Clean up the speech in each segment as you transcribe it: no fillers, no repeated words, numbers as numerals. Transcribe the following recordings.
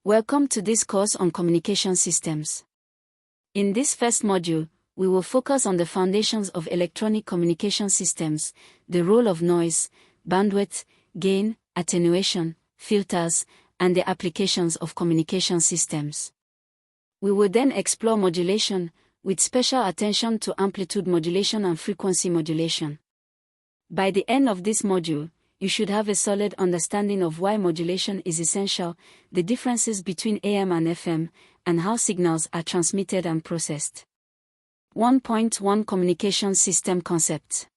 Welcome to this course on communication systems. In this first module, we will focus on the foundations of electronic communication systems, the role of noise, bandwidth, gain, attenuation, filters, and the applications of communication systems. We will then explore modulation, with special attention to amplitude modulation and frequency modulation. By the end of this module, you should have a solid understanding of why modulation is essential, the differences between AM and FM, and how signals are transmitted and processed. 1.1 Communication System Concept.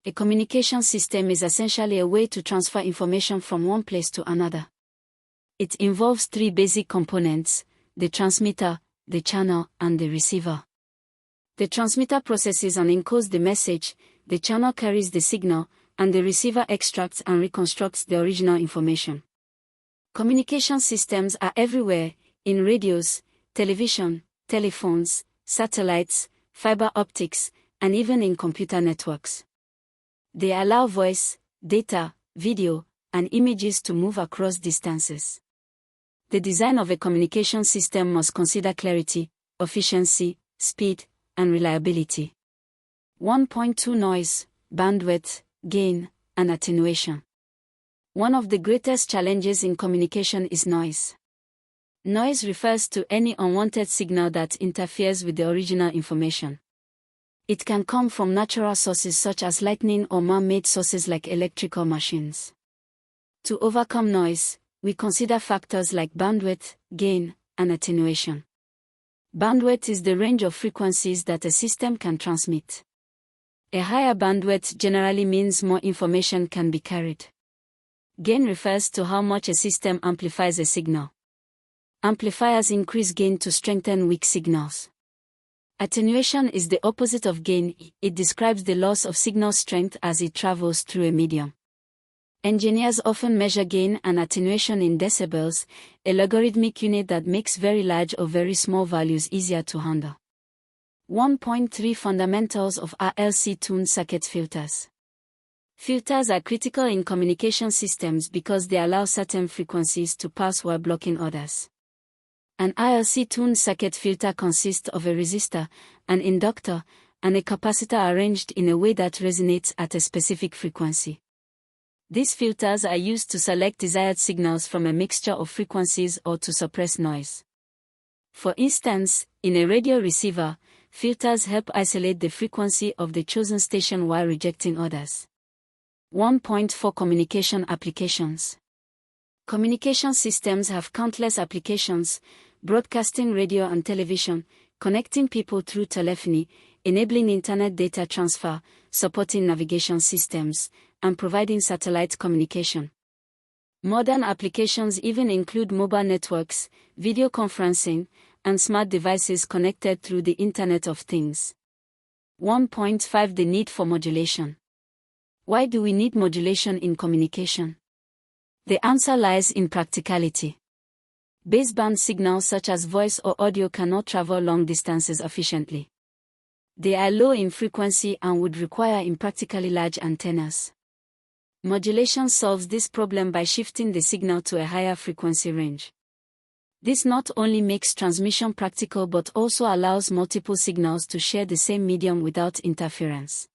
A communication system is essentially a way to transfer information from one place to another. It involves three basic components: the transmitter, the channel, and the receiver. The transmitter processes and encodes the message, the channel carries the signal, and the receiver extracts and reconstructs the original information. Communication systems are everywhere, in radios, television, telephones, satellites, fiber optics, and even in computer networks. They allow voice, data, video, and images to move across distances. The design of a communication system must consider clarity, efficiency, speed, and reliability. 1.2 Noise, bandwidth, gain, and attenuation. One of the greatest challenges in communication is noise. Noise refers to any unwanted signal that interferes with the original information. It can come from natural sources such as lightning or man-made sources like electrical machines. To overcome noise, we consider factors like bandwidth, gain, and attenuation. Bandwidth is the range of frequencies that a system can transmit. A higher bandwidth generally means more information can be carried. Gain refers to how much a system amplifies a signal. Amplifiers increase gain to strengthen weak signals. Attenuation is the opposite of gain. It describes the loss of signal strength as it travels through a medium. Engineers often measure gain and attenuation in decibels, a logarithmic unit that makes very large or very small values easier to handle. 1.3 Fundamentals of RLC tuned circuit filters. Filters are critical in communication systems because they allow certain frequencies to pass while blocking others. An RLC tuned circuit filter consists of a resistor, an inductor, and a capacitor arranged in a way that resonates at a specific frequency. These filters are used to select desired signals from a mixture of frequencies or to suppress noise. For instance, in a radio receiver, filters help isolate the frequency of the chosen station while rejecting others. 1.4 Communication applications. Communication systems have countless applications: broadcasting radio and television, connecting people through telephony, enabling internet data transfer, supporting navigation systems, and providing satellite communication. Modern applications even include mobile networks, video conferencing, and smart devices connected through the Internet of Things. 1.5 The need for modulation. Why do we need modulation in communication? The answer lies in practicality. Baseband signals such as voice or audio cannot travel long distances efficiently. They are low in frequency and would require impractically large antennas. Modulation solves this problem by shifting the signal to a higher frequency range. This not only makes transmission practical but also allows multiple signals to share the same medium without interference.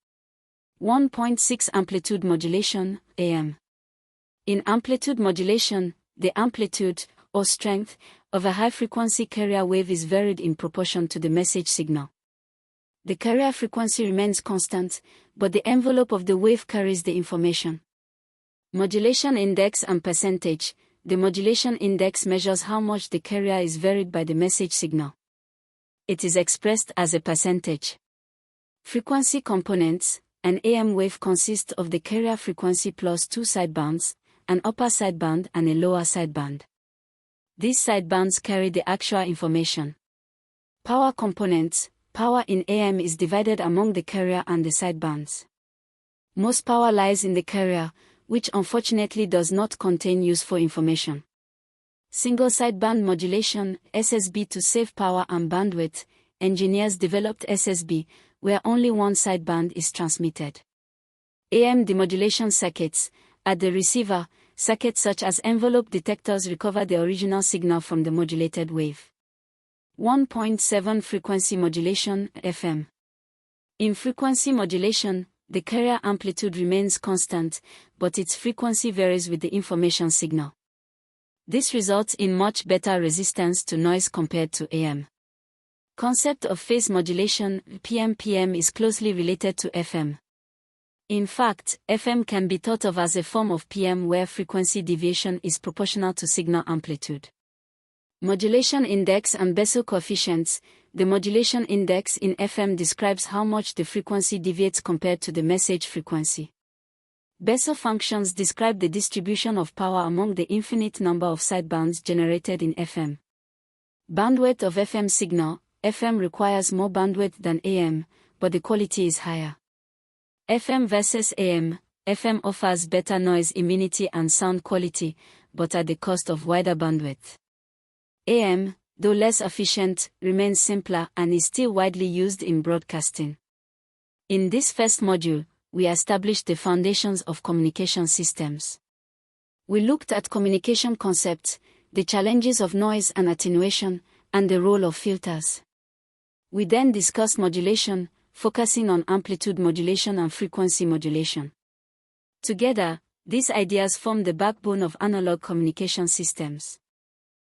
1.6 Amplitude modulation, AM. In amplitude modulation, the amplitude, or strength, of a high-frequency carrier wave is varied in proportion to the message signal. The carrier frequency remains constant, but the envelope of the wave carries the information. Modulation index and percentage. The modulation index measures how much the carrier is varied by the message signal. It is expressed as a percentage. Frequency components. An AM wave consists of the carrier frequency plus two sidebands, an upper sideband and a lower sideband. These sidebands carry the actual information. Power components. Power in AM is divided among the carrier and the sidebands. Most power lies in the carrier, which unfortunately does not contain useful information. Single sideband modulation, SSB. To save power and bandwidth, engineers developed SSB, where only one sideband is transmitted. AM demodulation circuits. At the receiver, circuits such as envelope detectors recover the original signal from the modulated wave. 1.7 Frequency modulation, FM. In frequency modulation, the carrier amplitude remains constant, but its frequency varies with the information signal. This results in much better resistance to noise compared to AM. Concept of phase modulation, PM is closely related to FM. In fact, FM can be thought of as a form of PM where frequency deviation is proportional to signal amplitude. Modulation index and Bessel coefficients. The modulation index in FM describes how much the frequency deviates compared to the message frequency. Bessel functions describe the distribution of power among the infinite number of sidebands generated in FM. Bandwidth of FM signal. FM requires more bandwidth than AM, but the quality is higher. FM versus AM. FM offers better noise immunity and sound quality, but at the cost of wider bandwidth. AM, though less efficient, remains simpler and is still widely used in broadcasting. In this first module, we established the foundations of communication systems. We looked at communication concepts, the challenges of noise and attenuation, and the role of filters. We then discussed modulation, focusing on amplitude modulation and frequency modulation. Together, these ideas form the backbone of analog communication systems.